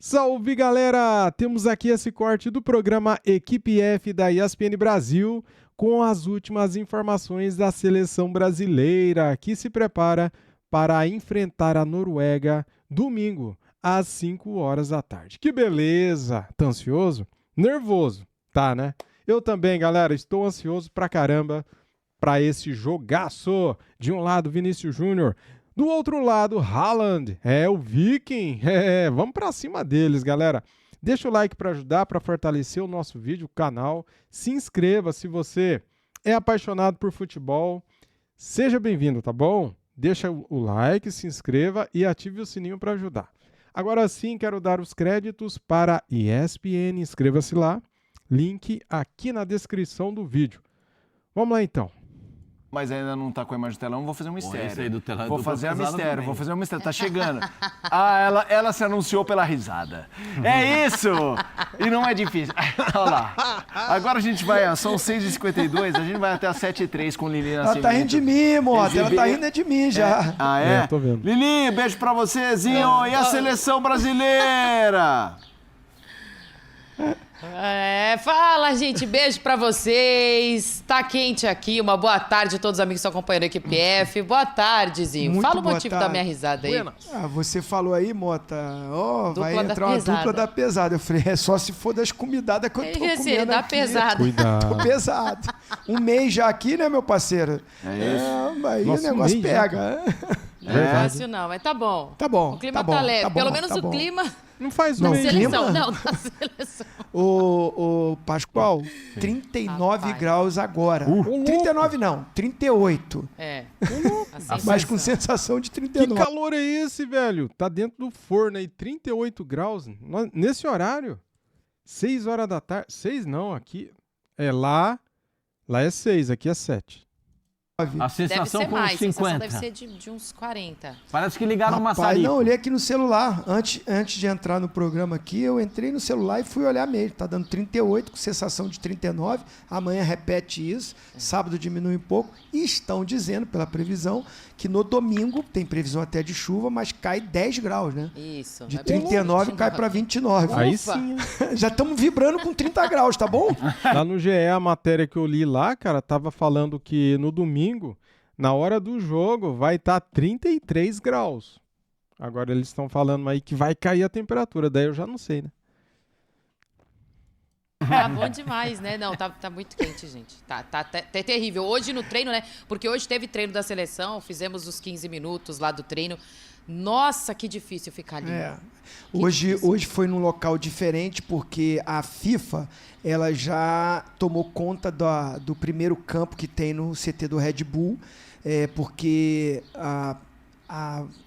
Salve, galera! Temos aqui esse corte do programa Equipe F da ESPN Brasil com as últimas informações da seleção brasileira que se prepara para enfrentar a Noruega domingo às 5 horas da tarde. Que beleza! Tá ansioso? Nervoso, tá, né? Eu também, galera, estou ansioso pra caramba para esse jogaço. De um lado, Vinícius Júnior. Do outro lado, Haaland, o Viking, vamos pra cima deles, galera. Deixa o like para ajudar, para fortalecer o nosso vídeo, o canal. Se inscreva se você é apaixonado por futebol. Seja bem-vindo, tá bom? Deixa o like, se inscreva e ative o sininho para ajudar. Agora sim, quero dar os créditos para a ESPN, inscreva-se lá. Link aqui na descrição do vídeo. Vamos lá então. Mas ainda não tá com a imagem do telão, vou fazer um mistério. Esse aí do telão, vou fazer um mistério, tá chegando. Ah, ela se anunciou pela risada. É isso! E não é difícil. Olha lá. Agora a gente vai, são 6h52, a gente vai até as 7h03 com Lili Nascimento. Ela tá rindo de mim, Mota. Ela tá rindo de mim já. Ah, é? Tô vendo. Lili, beijo pra vocêzinho. E a seleção brasileira? Fala, gente, beijo pra vocês. Tá quente aqui, uma boa tarde a todos os amigos que estão acompanhando a Equipe F. Boa tarde, Zinho. Muito Fala o boa motivo tarde. da minha risada aí. Você falou aí, Mota, vai Dupla da entrar uma pesada. dupla da pesada. Eu falei, é só se for das comidadas que eu tô comendo da aqui. pesada. Cuidado. Tô pesado. Um mês já aqui, né, meu parceiro? É isso. Aí Nossa, o negócio um mês já. pega. Não é fácil não, mas tá bom. Tá bom, O clima tá bom, tá leve. tá bom, Pelo menos tá o bom. clima Não faz Não, um da mês. clima? seleção. Não, da seleção. Ô, Pascoal, 39 Rapaz. graus agora. 39 não, 38. Mas com sensação de Que 39. calor é esse, velho? Tá dentro do forno aí, 38 graus. Nesse horário, 6 horas da tarde. 6 não, aqui. Lá é 6, aqui é 7. A Deve sensação ser com mais, a sensação 50. deve ser de uns 40. Parece que ligaram uma Rapaz, maçarico. não, olhei aqui no celular. Antes de entrar no programa aqui, eu entrei no celular e fui olhar mesmo. Tá dando 38, com sensação de 39. Amanhã repete isso. Sábado diminui um pouco. E estão dizendo, pela previsão, que no domingo, tem previsão até de chuva, mas cai 10 graus, né? Isso. De vai pra 39 cai para 29. Aí Ufa. sim. Já estamos vibrando com 30 graus, tá bom? Lá no GE, a matéria que eu li lá, cara, tava falando que no domingo, na hora do jogo, vai estar 33 graus. Agora eles estão falando aí que vai cair a temperatura, daí eu já não sei, né? Tá bom demais, né? Não, tá muito quente, gente. Tá terrível. Hoje no treino, né? Porque hoje teve treino da seleção, fizemos os 15 minutos lá do treino. Nossa, que difícil ficar ali. Hoje foi num local diferente, porque a FIFA ela já tomou conta do primeiro campo que tem no CT do Red Bull, porque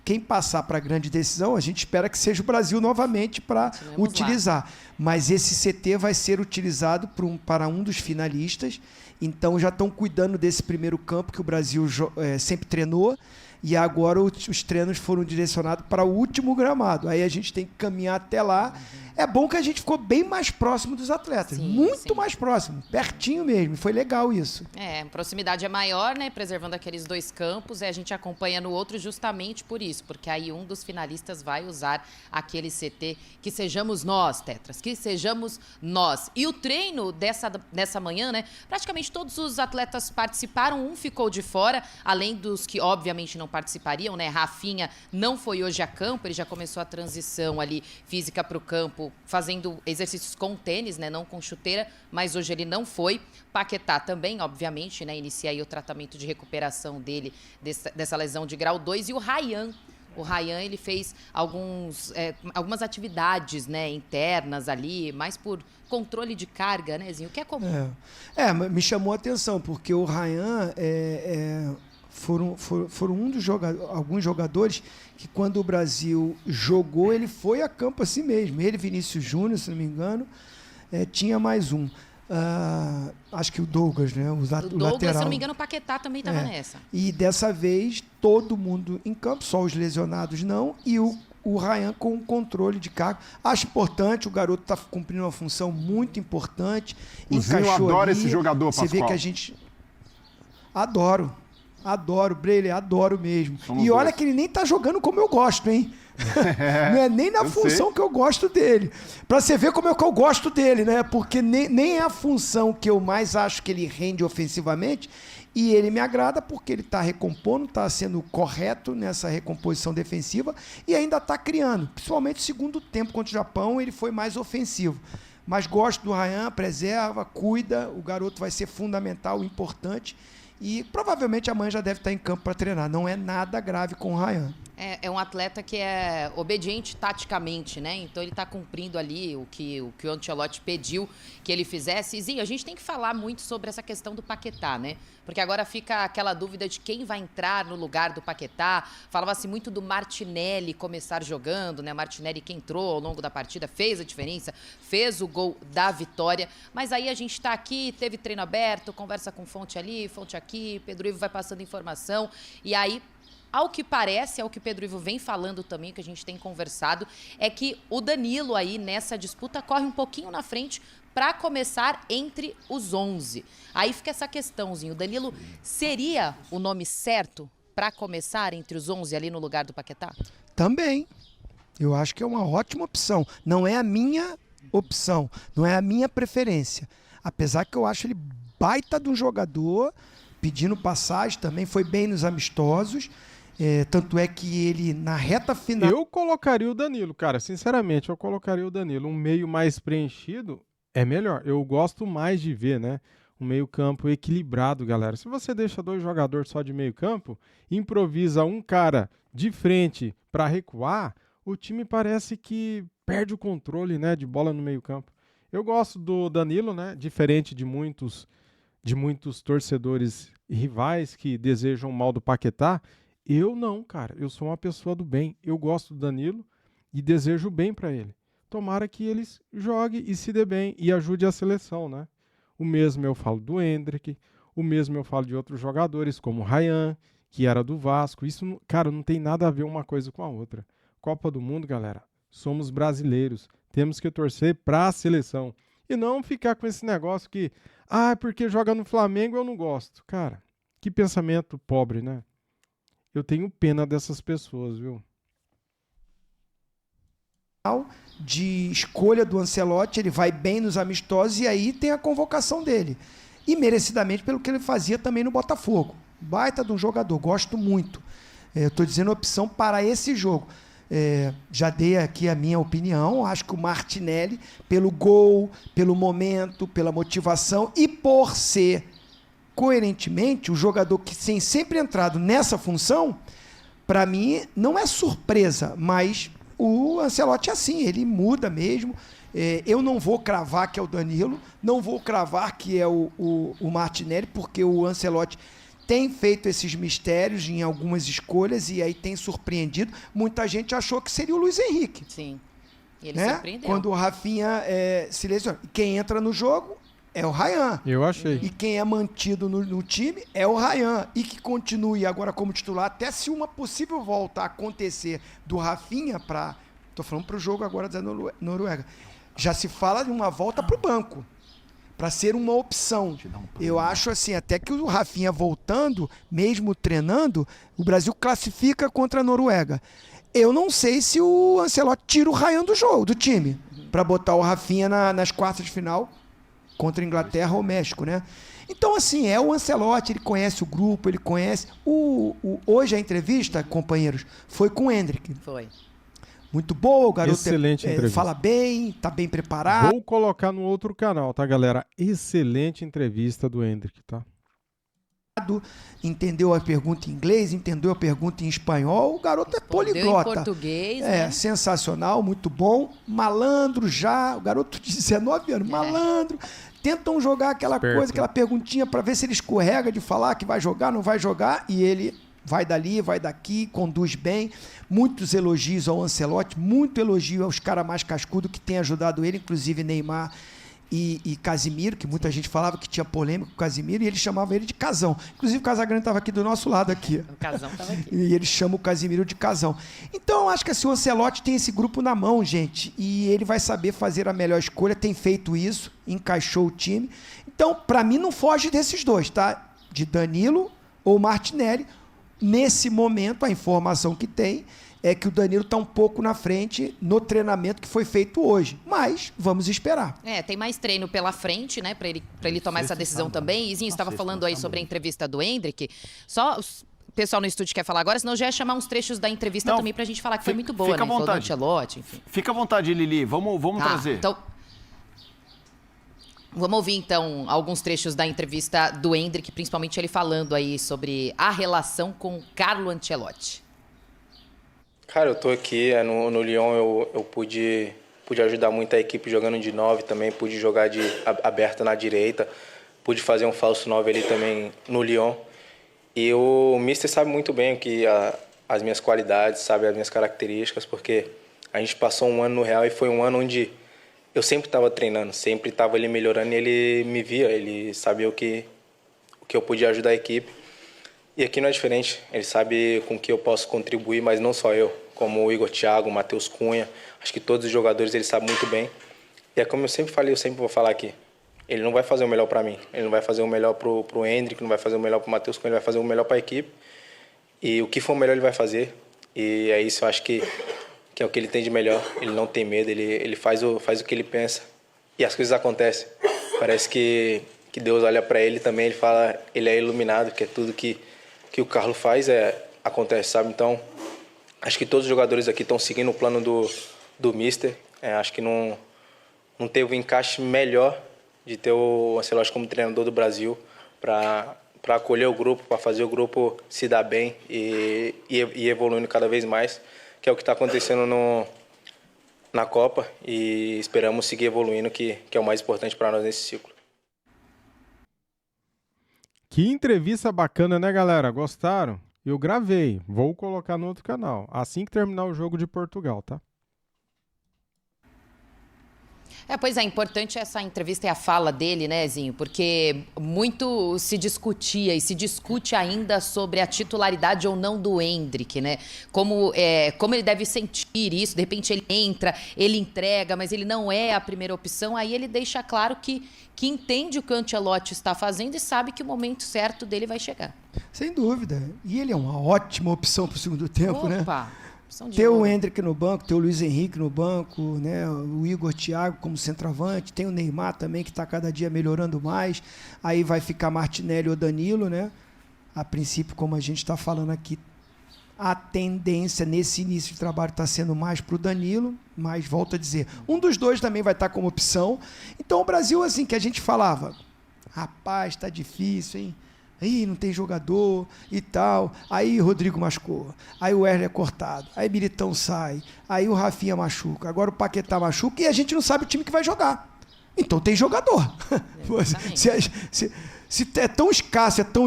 quem passar para a grande decisão, a gente espera que seja o Brasil novamente para utilizar. Mas esse CT vai ser utilizado para um dos finalistas, então já estão cuidando desse primeiro campo que o Brasil sempre treinou. E agora os treinos foram direcionados para o último gramado. Aí a gente tem que caminhar até lá. É bom que a gente ficou bem mais próximo dos atletas. Sim, muito sim. mais próximo. Pertinho mesmo. Foi legal isso. A proximidade é maior, né? Preservando aqueles dois campos. E a gente acompanha no outro justamente por isso. Porque aí um dos finalistas vai usar aquele CT. Que sejamos nós, Tetras. Que sejamos nós. E o treino dessa manhã, né? Praticamente todos os atletas participaram. Um ficou de fora. Além dos que, obviamente, não participariam, né? Rafinha não foi hoje a campo. Ele já começou a transição ali física para o campo, fazendo exercícios com tênis, né, não com chuteira, mas hoje ele não foi. Paquetá também, obviamente, né, inicia aí o tratamento de recuperação dele, dessa lesão de grau 2. E o Ryan, ele fez algumas atividades, né, internas ali, mais por controle de carga, né, Zinho, o que é comum. Me chamou a atenção, porque o Ryan foram alguns jogadores que, quando o Brasil jogou, ele foi a campo assim mesmo. Ele, Vinícius Júnior, se não me engano, tinha mais um. Acho que o Douglas, né? O lateral. Se não me engano, o Paquetá também estava nessa. E dessa vez, todo mundo em campo, só os lesionados não, e o Ryan com controle de carga. Acho importante, o garoto está cumprindo uma função muito importante. O Zinho adora esse jogador, Pascoal. Você vê que a gente... Adoro. Adoro, Breler, adoro mesmo. Somos e olha dois. que ele nem tá jogando como eu gosto, hein? Não é nem na função que eu gosto dele. Pra você ver como é que eu gosto dele, né? Porque nem é a função que eu mais acho que ele rende ofensivamente. E ele me agrada porque ele tá recompondo, tá sendo correto nessa recomposição defensiva e ainda tá criando. Principalmente no segundo tempo contra o Japão, ele foi mais ofensivo. Mas gosto do Ryan, preserva, cuida, o garoto vai ser fundamental, importante. E provavelmente amanhã já deve estar em campo para treinar. Não é nada grave com o Ryan. É um atleta que é obediente taticamente, né? Então ele está cumprindo ali o que o Ancelotti pediu que ele fizesse. E Zinho, a gente tem que falar muito sobre essa questão do Paquetá, né? Porque agora fica aquela dúvida de quem vai entrar no lugar do Paquetá. Falava-se muito do Martinelli começar jogando, né? Martinelli que entrou ao longo da partida, fez a diferença, fez o gol da vitória. Mas aí a gente está aqui, teve treino aberto, conversa com fonte ali, fonte aqui, Pedro Ivo vai passando informação. E aí, ao que parece, é o que o Pedro Ivo vem falando também, que a gente tem conversado, é que o Danilo aí nessa disputa corre um pouquinho na frente para começar entre os 11. Aí fica essa questãozinha, o Danilo seria o nome certo para começar entre os 11 ali no lugar do Paquetá? Também. Eu acho que é uma ótima opção. Não é a minha opção, não é a minha preferência. Apesar que eu acho ele baita de um jogador, pedindo passagem também, foi bem nos amistosos. Tanto é que ele, na reta final... Eu colocaria o Danilo, cara. Sinceramente, eu colocaria o Danilo. Um meio mais preenchido é melhor. Eu gosto mais de ver, né? Um meio campo equilibrado, galera. Se você deixa 2 jogadores só de meio campo, improvisa um cara de frente para recuar, o time parece que perde o controle, né, de bola no meio campo. Eu gosto do Danilo, né? Diferente de muitos torcedores rivais que desejam mal do Paquetá. Eu não, cara. Eu sou uma pessoa do bem. Eu gosto do Danilo e desejo bem para ele. Tomara que ele jogue e se dê bem e ajude a seleção, né? O mesmo eu falo do Endrick, o mesmo eu falo de outros jogadores, como o Ryan, que era do Vasco. Isso, cara, não tem nada a ver uma coisa com a outra. Copa do Mundo, galera, somos brasileiros. Temos que torcer para a seleção. E não ficar com esse negócio que, porque joga no Flamengo eu não gosto. Cara, que pensamento pobre, né? Eu tenho pena dessas pessoas, viu? De escolha do Ancelotti, ele vai bem nos amistosos e aí tem a convocação dele. E merecidamente pelo que ele fazia também no Botafogo. Baita de um jogador, gosto muito. Estou dizendo opção para esse jogo. Já dei aqui a minha opinião, acho que o Martinelli, pelo gol, pelo momento, pela motivação e por ser coerentemente o jogador que tem sempre entrado nessa função, para mim não é surpresa, mas o Ancelotti é assim, ele muda mesmo. Eu não vou cravar que é o Danilo, não vou cravar que é o Martinelli, porque o Ancelotti tem feito esses mistérios em algumas escolhas e aí tem surpreendido. Muita gente achou que seria o Luiz Henrique. Sim, e ele né? surpreendeu. Quando o Rafinha se lesiona. Quem entra no jogo é o Ryan. Eu achei. E quem é mantido no time é o Ryan. E que continue agora como titular, até se uma possível volta acontecer do Rafinha para... Estou falando para o jogo agora da Noruega. Já se fala de uma volta para o banco, para ser uma opção. Eu acho assim, até que o Rafinha voltando, mesmo treinando, o Brasil classifica contra a Noruega. Eu não sei se o Ancelotti tira o Ryan do jogo, do time, para botar o Rafinha nas quartas de final contra a Inglaterra ou México, né? Então, assim, é o Ancelotti, ele conhece o grupo, ele conhece... Hoje a entrevista, companheiros, foi com o Endrick. Foi. Muito boa, o garoto Excelente entrevista. Fala bem, tá bem preparado. Vou colocar no outro canal, tá, galera? Excelente entrevista do Endrick, tá? Entendeu a pergunta em inglês, entendeu a pergunta em espanhol. O garoto é poliglota. Em português, né? Sensacional, muito bom. Malandro já, o garoto de 19 anos, malandro. Tentam jogar aquela Esperto. coisa, aquela perguntinha para ver se ele escorrega de falar que vai jogar, não vai jogar, e ele vai dali, vai daqui, conduz bem. Muitos elogios ao Ancelotti, muito elogio aos caras mais cascudos que têm ajudado ele, inclusive Neymar e Casimiro, que muita gente falava que tinha polêmica com o Casimiro, e ele chamava ele de Casão. Inclusive o Casagrande estava aqui do nosso lado aqui. O Casão estava aqui. E ele chama o Casimiro de Casão. Então, eu acho que assim, o Ancelotti tem esse grupo na mão, gente, e ele vai saber fazer a melhor escolha, tem feito isso, encaixou o time. Então, para mim, não foge desses dois, tá? De Danilo ou Martinelli. Nesse momento, a informação que tem é que o Danilo está um pouco na frente no treinamento que foi feito hoje. Mas vamos esperar. Tem mais treino pela frente, né, para ele tomar essa decisão também. Izinho estava falando aí sobre a entrevista do Endrick. Só o pessoal no estúdio quer falar agora, senão já ia chamar uns trechos da entrevista também pra gente falar que foi muito boa, fica né? à vontade. Falou do Ancelotti, enfim. Fica à vontade, Lili. Vamos trazer. Então, vamos ouvir, então, alguns trechos da entrevista do Endrick, principalmente ele falando aí sobre a relação com Carlo Ancelotti. Cara, eu tô aqui no Lyon, eu pude ajudar muito a equipe jogando de 9 também, pude jogar de aberta na direita, pude fazer um falso 9 ali também no Lyon. E o Mister sabe muito bem as minhas qualidades, sabe as minhas características, porque a gente passou um ano no Real e foi um ano onde eu sempre estava treinando, sempre estava ali melhorando e ele me via, ele sabia o que eu podia ajudar a equipe. E aqui não é diferente, ele sabe com que eu posso contribuir, mas não só eu, como o Igor Thiago, o Matheus Cunha, acho que todos os jogadores ele sabe muito bem. E é como eu sempre falei, eu sempre vou falar aqui, ele não vai fazer o melhor para mim, ele não vai fazer o melhor pro Endrick, não vai fazer o melhor pro Matheus Cunha, ele vai fazer o melhor para a equipe. E o que for melhor ele vai fazer, e é isso, eu acho que é o que ele tem de melhor, ele não tem medo, ele faz o que ele pensa e as coisas acontecem. Parece que Deus olha para ele também, ele fala, ele é iluminado, que é tudo que o Carlo faz acontece, sabe? Então, acho que todos os jogadores aqui estão seguindo o plano do Mister. Acho que não teve um encaixe melhor de ter o Ancelotti como treinador do Brasil para acolher o grupo, para fazer o grupo se dar bem e evoluindo cada vez mais, que é o que está acontecendo na Copa, e esperamos seguir evoluindo, que é o mais importante para nós nesse ciclo. Que entrevista bacana, né, galera? Gostaram? Eu gravei. Vou colocar no outro canal. Assim que terminar o jogo de Portugal, tá? Pois é, importante essa entrevista e a fala dele, né, Zinho? Porque muito se discutia e se discute ainda sobre a titularidade ou não do Endrick, né? Como ele deve sentir isso, de repente ele entra, ele entrega, mas ele não é a primeira opção, aí ele deixa claro que entende o que o Ancelotti está fazendo e sabe que o momento certo dele vai chegar. Sem dúvida. E ele é uma ótima opção para o segundo tempo, né? Ter o Endrick no banco, ter o Luiz Henrique no banco, né? O Igor Thiago como centroavante, tem o Neymar também que está cada dia melhorando mais, aí vai ficar Martinelli ou Danilo, né? A princípio, como a gente está falando aqui, a tendência nesse início de trabalho está sendo mais para o Danilo, mas volto a dizer, um dos dois também vai estar como opção. Então o Brasil, assim, que a gente falava, rapaz, está difícil, hein? Aí não tem jogador e tal. Aí Rodrigo machucou. Aí o Wesley é cortado. Aí Militão sai. Aí o Rafinha machuca. Agora o Paquetá machuca e a gente não sabe o time que vai jogar. Então tem jogador. Se é tão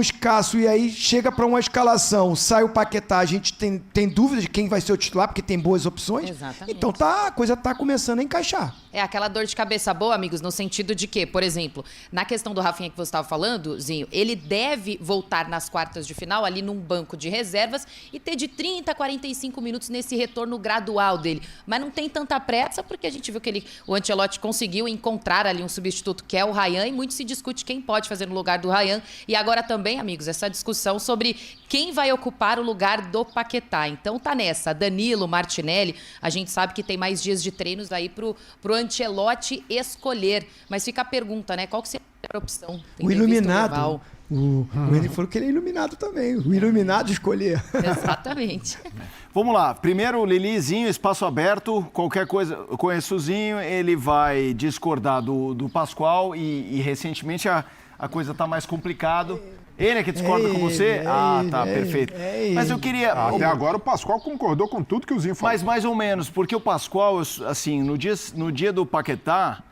escasso e aí chega para uma escalação, sai o Paquetá, a gente tem dúvida de quem vai ser o titular, porque tem boas opções. Exatamente. Então a coisa está começando a encaixar. É aquela dor de cabeça boa, amigos, no sentido de que, por exemplo, na questão do Rafinha que você estava falando, Zinho, ele deve voltar nas quartas de final ali num banco de reservas e ter de 30 a 45 minutos nesse retorno gradual dele. Mas não tem tanta pressa porque a gente viu que o Ancelotti conseguiu encontrar ali um substituto que é o Ryan e muito se discute quem pode fazer no lugar do Ryan. E agora também, amigos, essa discussão sobre quem vai ocupar o lugar do Paquetá. Então tá nessa, Danilo, Martinelli, a gente sabe que tem mais dias de treinos aí pro Ancelotti escolher. Mas fica a pergunta, né? Qual que seria a opção? O iluminado. O Henrique falou que ele é iluminado também. O iluminado escolher. Exatamente. Vamos lá. Primeiro, Lilizinho, espaço aberto. Qualquer coisa, conheço o Zinho, ele vai discordar do Pascoal e recentemente a coisa está mais complicada. Ele é que discorda com você? Perfeito. Mas eu queria... Até agora o Pascoal concordou com tudo que o Zinho falou. Mas mais ou menos, porque o Pascoal, assim, no dia do Paquetá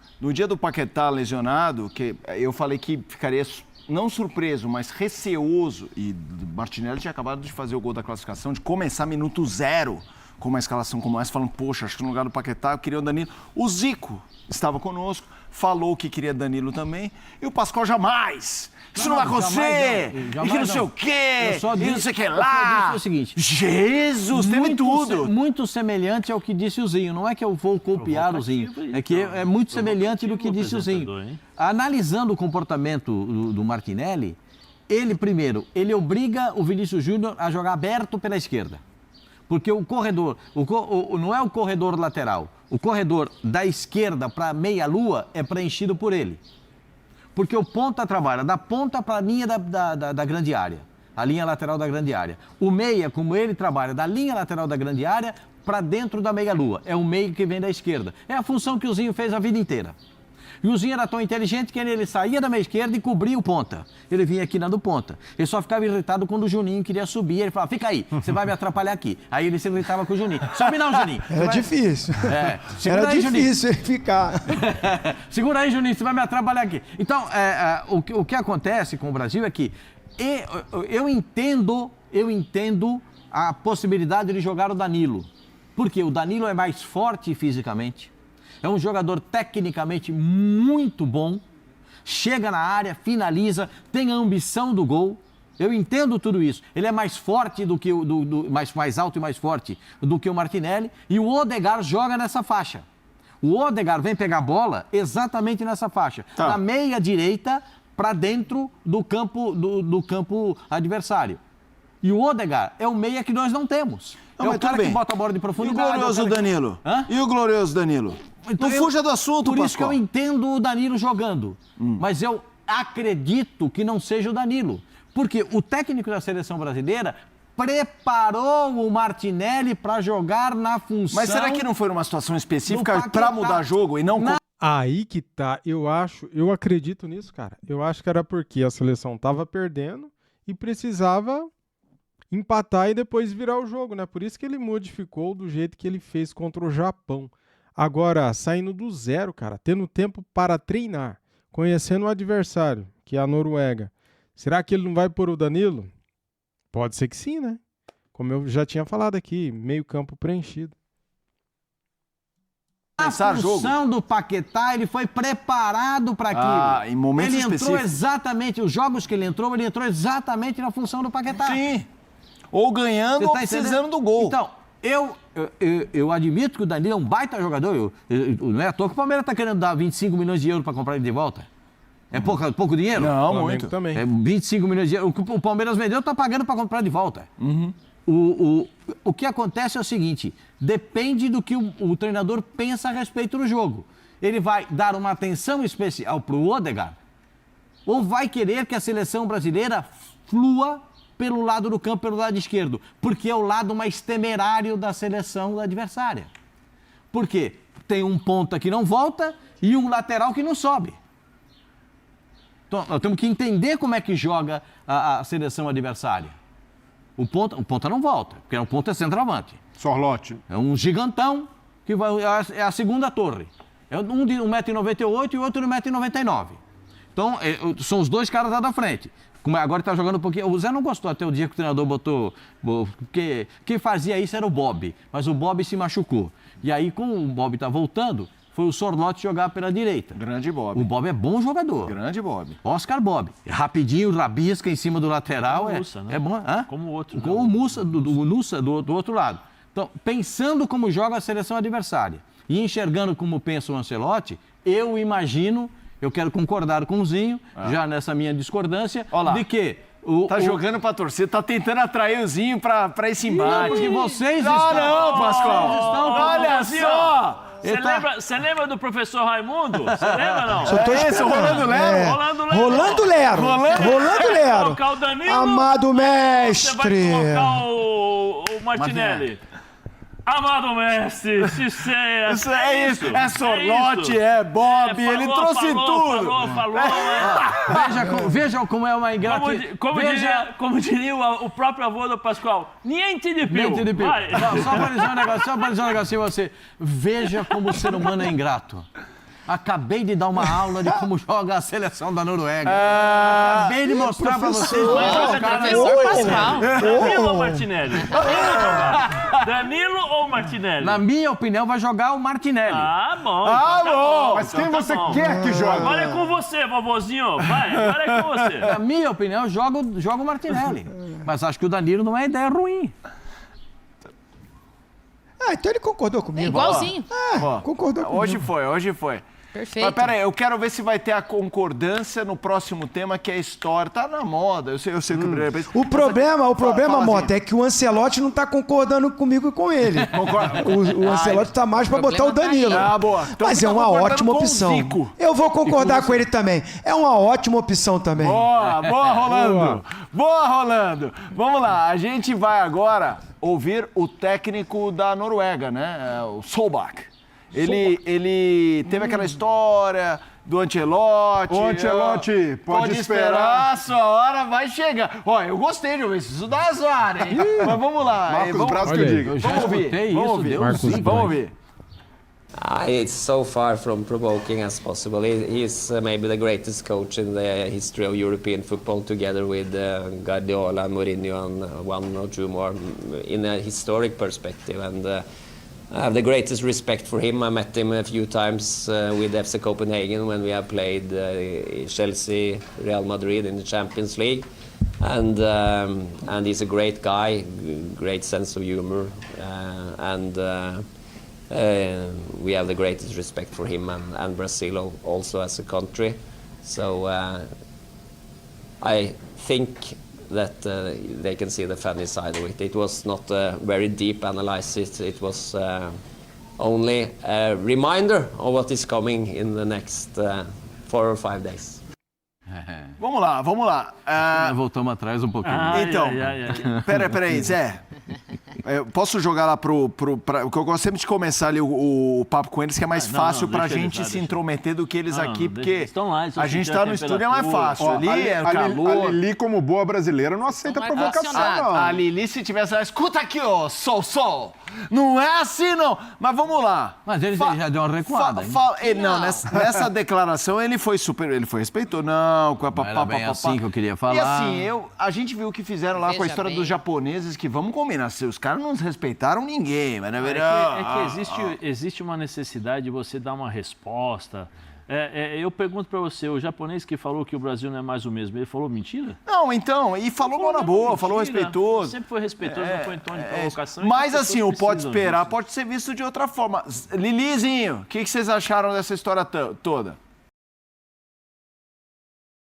lesionado, que eu falei que ficaria não surpreso, mas receoso, e Martinelli tinha acabado de fazer o gol da classificação, de começar minuto 0 com uma escalação como essa, falando, poxa, acho que no lugar do Paquetá eu queria o Danilo. O Zico estava conosco, falou que queria Danilo também, e o Pascoal jamais... Isso não vai acontecer! E que não sei o quê! E não sei o que lá! O seguinte, Jesus, teve tudo! Muito semelhante ao que disse o Zinho. Não é que eu vou copiar o Zinho. É que é muito semelhante do que disse o Zinho. Analisando o comportamento do Martinelli, ele primeiro, ele obriga o Vinícius Júnior a jogar aberto pela esquerda. Porque o corredor, não é o corredor lateral, o corredor da esquerda para meia-lua é preenchido por ele. Porque o ponta trabalha da ponta para a linha da grande área, a linha lateral da grande área. O meia, como ele trabalha da linha lateral da grande área para dentro da meia-lua, é o meio que vem da esquerda. É a função que o Zinho fez a vida inteira. E o Zinho era tão inteligente que ele saía da meia esquerda e cobria o ponta. Ele vinha aqui na do ponta. Ele só ficava irritado quando o Juninho queria subir. Ele falava, fica aí, você vai me atrapalhar aqui. Aí ele se irritava com o Juninho. Sobe não, Juninho. Era difícil. Segura Era aí, difícil ele ficar. Segura aí, Juninho, você vai me atrapalhar aqui. Então, o que acontece com o Brasil é que eu entendo a possibilidade de jogar o Danilo. Porque o Danilo é mais forte fisicamente. É um jogador tecnicamente muito bom, chega na área, finaliza, tem a ambição do gol. Eu entendo tudo isso. Ele é mais forte do que mais alto e mais forte do que o Martinelli. E o Odegaard joga nessa faixa. O Odegaard vem pegar a bola exatamente nessa faixa. Da meia direita para dentro do campo adversário. E o Odegaard é o meia que nós não temos. É o cara que bota a bola de profundidade. E o glorioso Danilo? E o glorioso Danilo? Então, não fuja do assunto, Pascoal. Por isso que eu entendo o Danilo jogando. Mas eu acredito que não seja o Danilo. Porque o técnico da seleção brasileira preparou o Martinelli para jogar na função... Mas será que não foi numa situação específica para mudar jogo e não... Aí que tá. Eu acredito nisso, cara. Eu acho que era porque a seleção tava perdendo e precisava empatar e depois virar o jogo, né? Por isso que ele modificou do jeito que ele fez contra o Japão. Agora, saindo do zero, cara, tendo tempo para treinar, conhecendo o adversário, que é a Noruega, será que ele não vai pôr o Danilo? Pode ser que sim, né? Como eu já tinha falado aqui, meio campo preenchido. A função do Paquetá, ele foi preparado para aquilo. Em momentos específicos. Ele entrou exatamente, os jogos que ele entrou exatamente na função do Paquetá. Sim. Ou ganhando ou precisando do gol. Então, eu admito que o Danilo é um baita jogador. Não é à toa que o Palmeiras está querendo dar 25 milhões de euros para comprar ele de volta. É pouco dinheiro? Não, muito. Também. É 25 milhões de euros. O que o Palmeiras vendeu está pagando para comprar de volta. O que acontece é o seguinte, depende do que o treinador pensa a respeito do jogo. Ele vai dar uma atenção especial para o Odegaard ou vai querer que a seleção brasileira flua pelo lado do campo, pelo lado esquerdo, porque é o lado mais temerário da seleção adversária. Por quê? Tem um ponta que não volta e um lateral que não sobe. Então, nós temos que entender como é que joga a seleção adversária. O ponta não volta, porque o ponta é centroavante. Sorlote. É um gigantão que é a segunda torre. É um de 1,98m e o outro de 1,99m. Então, são os dois caras lá da frente. Agora está jogando um pouquinho. O Zé não gostou até o dia que o treinador botou. Porque quem fazia isso era o Bob. Mas o Bob se machucou. E aí, como o Bob está voltando, foi o Sorlote jogar pela direita. Grande Bob. O Bob é bom jogador. Grande Bob. Oscar Bob. Rapidinho, rabisca em cima do lateral. Como o Mussa, né? É bom. Hã? Como o outro. Como o Mussa, do Nussa do outro lado. Então, pensando como joga a seleção adversária e enxergando como pensa o Ancelotti, eu imagino. Eu quero concordar com o Zinho, já nessa minha discordância, de que... jogando pra torcer, tá tentando atrair o Zinho pra esse embate. Não, porque vocês não, Pascoal! Olha só! Você lembra do professor Raimundo? Você lembra, não? Esse, o Rolando Lero. Rolando Lero. Rolando Lero. Colocar o Danilo, amado mestre. Você vai colocar o Martinelli. Amado mestre, é isso. É Sorlote, é Bob, ele trouxe tudo. Falou. Vejam como é uma ingratidão. Como diria o próprio avô do Pascoal, niente de pio. Só para dizer um negocinho a você. Veja como o ser humano é ingrato. Acabei de dar uma aula de como joga a seleção da Noruega. Acabei de mostrar para vocês. Danilo ou Martinelli? Danilo ou Martinelli? Na minha opinião, vai jogar o Martinelli. Bom. Mas quem você quer que jogue? Agora é com você, vovozinho. Vai, agora é com você. Na minha opinião, joga o Martinelli. Mas acho que o Danilo não é ideia ruim. Então ele concordou comigo. Igualzinho. Concordou comigo. Hoje foi. Perfeito. Mas peraí, eu quero ver se vai ter a concordância no próximo tema, que é a história. Tá na moda, eu sei que O problema, fala Mota, assim. é que o Ancelotti não tá concordando comigo e com ele. O Ancelotti tá mais pra o botar o problema tá aí. Danilo. Ah, boa. Então Mas você é tá uma concordando ótima com o opção. Zico. Eu vou concordar com ele também. É uma ótima opção também. Boa, Rolando. Boa, Rolando. Vamos lá, a gente vai agora ouvir o técnico da Noruega, né? O Solbakk. Ele teve aquela história do Ancelotti. Ô, Ancelotti, pode esperar. A sua hora vai chegar. Ó, eu gostei de ouvir isso da Azar, hein? Mas vamos lá. Marcos vamos, Braz que eu olha aí. diga. Eu já Vamos ouvir, escutei vamos isso, ouvir. deu Marcos sim. Braz. Vamos ouvir. It's so far from provoking as possible. He's maybe the greatest coach in the history of European football, together with Guardiola, Mourinho, and one or two more in a historic perspective. And I have the greatest respect for him. I met him a few times with FC Copenhagen when we have played Chelsea, Real Madrid in the Champions League. And he's a great guy, great sense of humor, and we have the greatest respect for him and Brazil also as a country. So I think that they can see the funny side of it. It was not a very deep analysis. It was only a reminder of what is coming in the next 4 or 5 days. Vamos lá. Voltamos atrás um pouquinho. Então, ai. peraí, Zé. Eu posso jogar lá porque eu gosto sempre de começar ali o papo com eles, que é mais fácil pra deixa gente eles lá, se deixa. intrometer do que eles Não, aqui, deixa, porque eles estão lá, eles vão a gente sentir tá a no estúdio é mais temperatura. fácil. Ó, Ali é a calor. Lili, como boa brasileira, não aceita São provocação, ar-condicionado. não. A Lili, se tivesse lá, escuta aqui, ó, sol. Não é assim, não. Mas vamos lá. Mas ele já deu uma recuada, hein? Não, nessa declaração ele foi respeitoso. Não, Não era bem assim que eu queria falar. E assim, a gente viu o que fizeram lá com a Veja história bem. dos japoneses, que vamos combinar, os caras não respeitaram ninguém, mas não é Que existe uma necessidade de você dar uma resposta. Eu pergunto pra você, o japonês que falou que o Brasil não é mais o mesmo, ele falou mentira? Não, então, e falou na boa, falou Mentira. respeitoso. Sempre foi respeitoso, não foi em tom de provocação. Mas e as assim, pessoas o pode precisam esperar disso. pode ser visto de outra forma. Lilizinho, o que vocês acharam dessa história toda?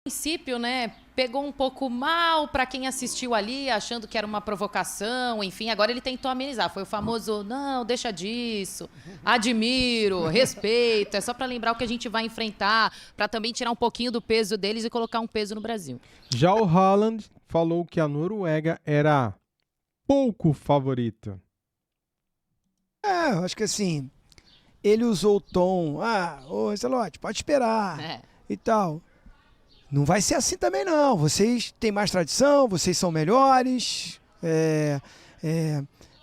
Princípio, né, pegou um pouco mal para quem assistiu ali, achando que era uma provocação, enfim, agora ele tentou amenizar, foi o famoso, não, deixa disso, admiro, respeito, é só para lembrar o que a gente vai enfrentar, para também tirar um pouquinho do peso deles e colocar um peso no Brasil. Já o Haaland falou que a Noruega era pouco favorita. Eu acho que assim, ele usou o tom, ô Ancelotti, pode esperar e tal. Não vai ser assim também, não. Vocês têm mais tradição, vocês são melhores,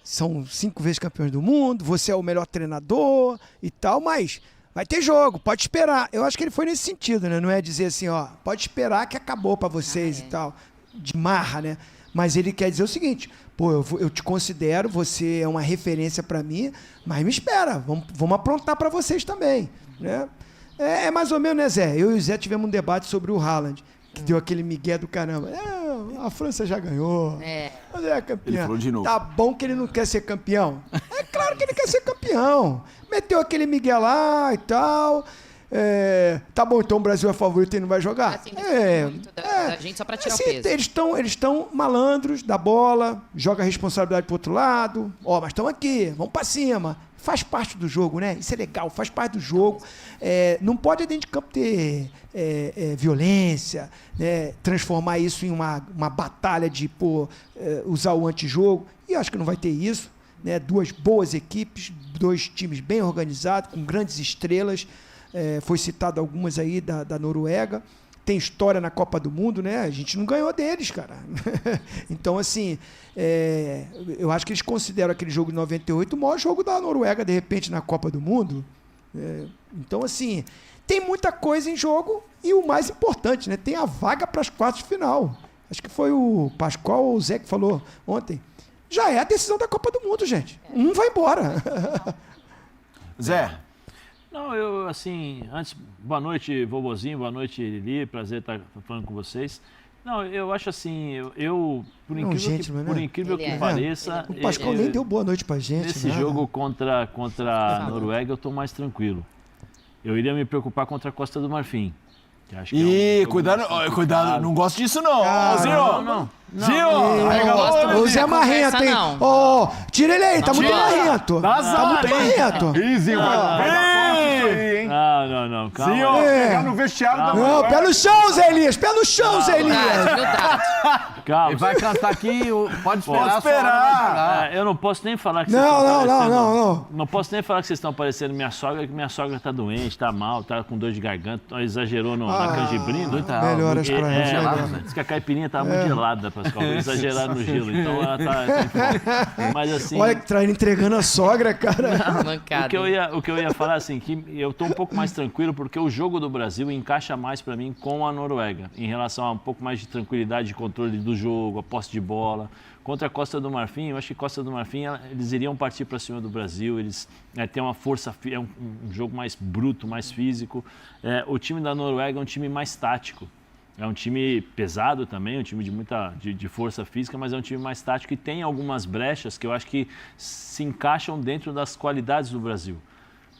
são 5 vezes campeões do mundo, você é o melhor treinador e tal, mas vai ter jogo, pode esperar. Eu acho que ele foi nesse sentido, né? Não é dizer assim, pode esperar que acabou pra vocês e tal, de marra, né? Mas ele quer dizer o seguinte, eu te considero, você é uma referência pra mim, mas me espera, vamos aprontar pra vocês também, né? É mais ou menos, né, Zé? Eu e o Zé tivemos um debate sobre o Haaland, que deu aquele migué do caramba. A França já ganhou. Mas é campeão. Ele falou de novo. Tá bom que ele não quer ser campeão. É claro que ele quer ser campeão. Meteu aquele migué lá e tal. Tá bom, então o Brasil é favorito e não vai jogar? Assim, muito da gente só para tirar assim, o peso. Eles estão malandros da bola, joga a responsabilidade pro outro lado. Mas estão aqui, vamos pra cima. Faz parte do jogo, né? Isso é legal, faz parte do jogo. Não pode dentro de campo ter violência, né? Transformar isso em uma batalha de usar o antijogo. E acho que não vai ter isso, né? 2 boas equipes, 2 times bem organizados, com grandes estrelas. Foi citado algumas aí da Noruega. Tem história na Copa do Mundo, né? A gente não ganhou deles, cara. Então, assim, eu acho que eles consideram aquele jogo de 98 o maior jogo da Noruega, de repente, na Copa do Mundo. Então, assim, tem muita coisa em jogo e o mais importante, né? Tem a vaga para as quartas de final. Acho que foi o Pascoal ou o Zé que falou ontem. Já é a decisão da Copa do Mundo, gente. Um vai embora. Zé. Não, antes, boa noite, vovozinho, boa noite, Lili, prazer estar falando com vocês. Não, eu acho assim, por incrível que pareça... O Pascoal nem deu boa noite pra gente. Nesse jogo contra a Noruega, eu estou mais tranquilo. eu iria me preocupar contra a Costa do Marfim. Ih, cuidado, não gosto disso não. Zinho! Não. O Zé Marrento, hein? Tira ele aí, tá muito marrento. Tá muito marrento. Ih, Zinho, Não, calma. Zinho, pegar no vestiário. Não, pé no chão, Zé Elias, pé no chão, Zé Elias. Calma. Ele vai cantar aqui, pode esperar. Pode esperar. Eu não posso nem falar que vocês estão parecendo... Não. Não posso nem falar que vocês estão parecendo minha sogra, que minha sogra tá doente, tá mal, tá com dor de garganta, exagerou na canjibrina. Melhoras pra ela. Diz que a caipirinha tá muito gelada, Pascoal. Exageraram no gelo, então ela tá... Mas assim... Olha, entregando a sogra, cara. O que eu ia falar, assim, que eu tô um pouco mais tranquilo, porque o jogo do Brasil encaixa mais pra mim com a Noruega, em relação a um pouco mais de tranquilidade, de controle do jogo, a posse de bola. Contra a Costa do Marfim, eu acho que Costa do Marfim, eles iriam partir para cima do Brasil, eles têm uma força, é um jogo mais bruto, mais físico. O time da Noruega é um time mais tático. É um time pesado também, um time de força física, mas é um time mais tático e tem algumas brechas que eu acho que se encaixam dentro das qualidades do Brasil.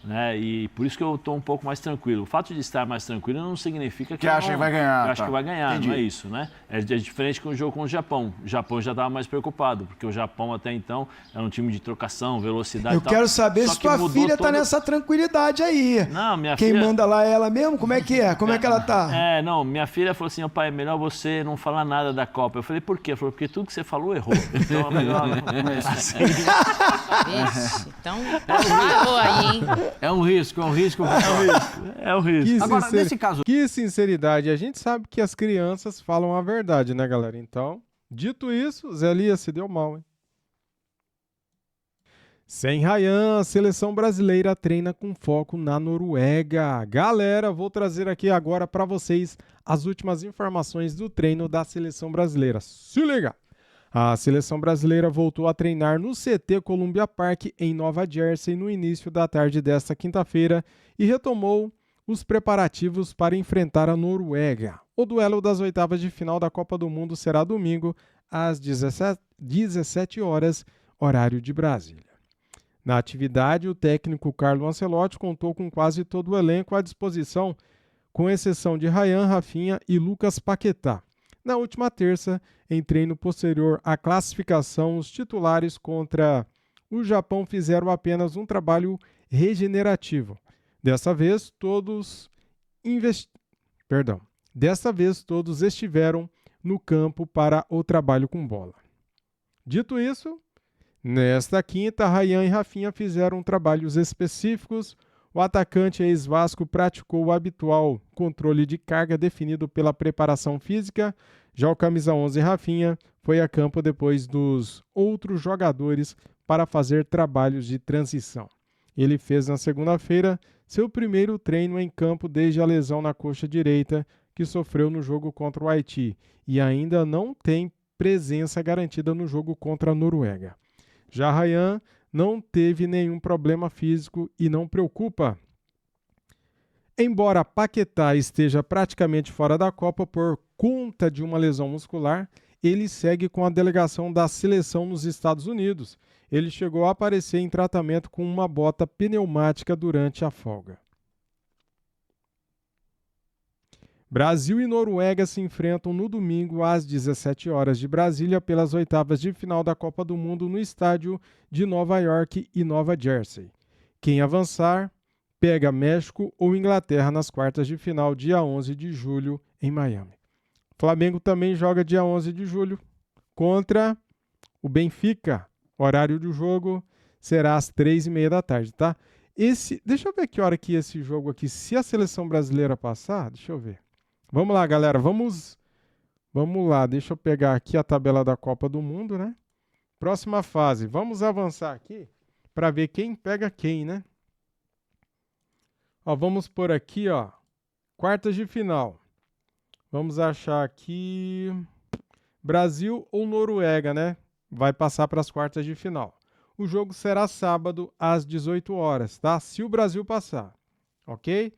Né? E por isso que eu estou um pouco mais tranquilo. O fato de estar mais tranquilo não significa que acha que vai ganhar. Eu acho que vai ganhar, entendi. Não é isso, né? É diferente com o jogo com o Japão. O Japão já estava mais preocupado, porque o Japão até então era um time de trocação, velocidade e tal. Eu quero saber se tua filha tá nessa tranquilidade aí. Não, minha Quem filha... manda lá é ela mesmo? Como é que é? Como é que ela tá? Não, minha filha falou assim, pai, é melhor você não falar nada da Copa. Eu falei, por quê? Ela falou, porque tudo que você falou errou. Então é melhor assim. Então, parou aí, hein? É um risco. É um risco. Agora, nesse caso... Que sinceridade. A gente sabe que as crianças falam a verdade, né, galera? Então, dito isso, Zé Elias se deu mal, hein? Sem Ryan, a seleção brasileira treina com foco na Noruega. Galera, vou trazer aqui agora para vocês as últimas informações do treino da seleção brasileira. Se liga! A seleção brasileira voltou a treinar no CT Columbia Park, em Nova Jersey, no início da tarde desta quinta-feira e retomou os preparativos para enfrentar a Noruega. O duelo das oitavas de final da Copa do Mundo será domingo, às 17 horas, horário de Brasília. Na atividade, o técnico Carlo Ancelotti contou com quase todo o elenco à disposição, com exceção de Ryan, Rafinha e Lucas Paquetá. Na última terça, em treino posterior à classificação, os titulares contra o Japão fizeram apenas um trabalho regenerativo. Dessa vez, todos estiveram no campo para o trabalho com bola. Dito isso, nesta quinta, Ryan e Rafinha fizeram trabalhos específicos. O atacante ex-Vasco praticou o habitual controle de carga definido pela preparação física. Já o camisa 11 Rafinha foi a campo depois dos outros jogadores para fazer trabalhos de transição. Ele fez na segunda-feira seu primeiro treino em campo desde a lesão na coxa direita que sofreu no jogo contra o Haiti e ainda não tem presença garantida no jogo contra a Noruega. Já Ryan não teve nenhum problema físico e não preocupa. Embora Paquetá esteja praticamente fora da Copa por conta de uma lesão muscular, ele segue com a delegação da seleção nos Estados Unidos. Ele chegou a aparecer em tratamento com uma bota pneumática durante a folga. Brasil e Noruega se enfrentam no domingo às 17 horas de Brasília pelas oitavas de final da Copa do Mundo no estádio de Nova York e Nova Jersey. Quem avançar pega México ou Inglaterra nas quartas de final dia 11 de julho em Miami. Flamengo também joga dia 11 de julho contra o Benfica. O horário do jogo será às 3h30 da tarde, tá? Deixa eu ver que hora que esse jogo aqui, se a seleção brasileira passar, deixa eu ver. Vamos lá, galera, vamos lá, deixa eu pegar aqui a tabela da Copa do Mundo, né? Próxima fase, vamos avançar aqui para ver quem pega quem, né? Ó, vamos por aqui, ó, quartas de final. Vamos achar aqui Brasil ou Noruega, né? Vai passar para as quartas de final. O jogo será sábado às 18 horas, tá? Se o Brasil passar, ok?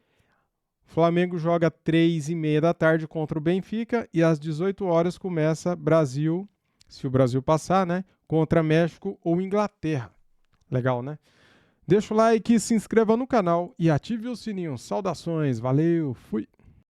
Flamengo joga 3h30 da tarde contra o Benfica e às 18 horas começa Brasil, se o Brasil passar, né? Contra México ou Inglaterra. Legal, né? Deixa o like, se inscreva no canal e ative o sininho. Saudações, valeu, fui!